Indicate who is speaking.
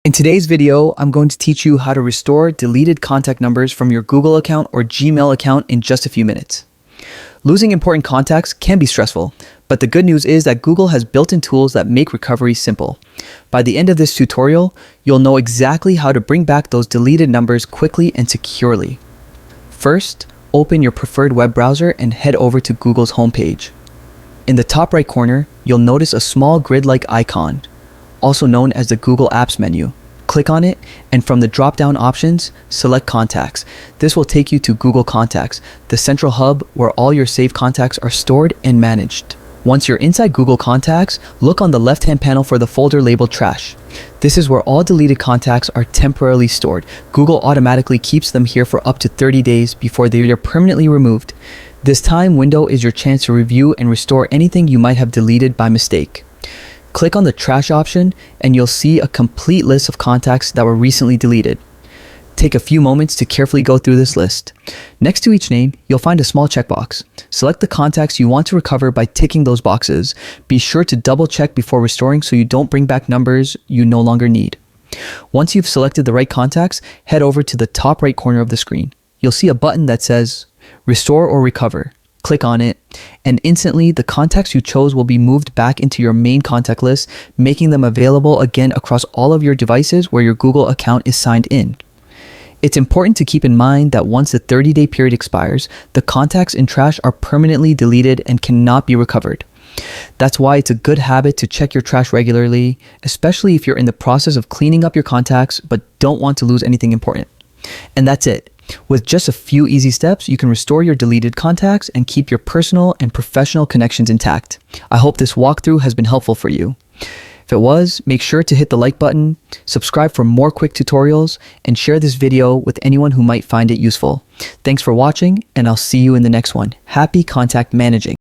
Speaker 1: In today's video, I'm going to teach you how to restore deleted contact numbers from your Google account or Gmail account in just a few minutes. Losing important contacts can be stressful, but the good news is that Google has built-in tools that make recovery simple. By the end of this tutorial, you'll know exactly how to bring back those deleted numbers quickly and securely. First, open your preferred web browser and head over to Google's homepage. In the top right corner, you'll notice a small grid-like icon, also known as the Google Apps menu. Click on it, and from the drop-down options, select Contacts. This will take you to Google Contacts, the central hub where all your saved contacts are stored and managed. Once you're inside Google Contacts, look on the left-hand panel for the folder labeled Trash. This is where all deleted contacts are temporarily stored. Google automatically keeps them here for up to 30 days before they are permanently removed. This time window is your chance to review and restore anything you might have deleted by mistake. Click on the Trash option and you'll see a complete list of contacts that were recently deleted. Take a few moments to carefully go through this list. Next to each name, you'll find a small checkbox. Select the contacts you want to recover by ticking those boxes. Be sure to double check before restoring so you don't bring back numbers you no longer need. Once you've selected the right contacts, head over to the top right corner of the screen. You'll see a button that says Restore or Recover. Click on it, and instantly the contacts you chose will be moved back into your main contact list, making them available again across all of your devices where your Google account is signed in. It's important to keep in mind that once the 30-day period expires, the contacts in Trash are permanently deleted and cannot be recovered. That's why it's a good habit to check your trash regularly, especially if you're in the process of cleaning up your contacts but don't want to lose anything important. And that's it. With just a few easy steps, you can restore your deleted contacts and keep your personal and professional connections intact. I hope this walkthrough has been helpful for you. If it was, make sure to hit the like button, subscribe for more quick tutorials, and share this video with anyone who might find it useful. Thanks for watching, and I'll see you in the next one. Happy contact managing.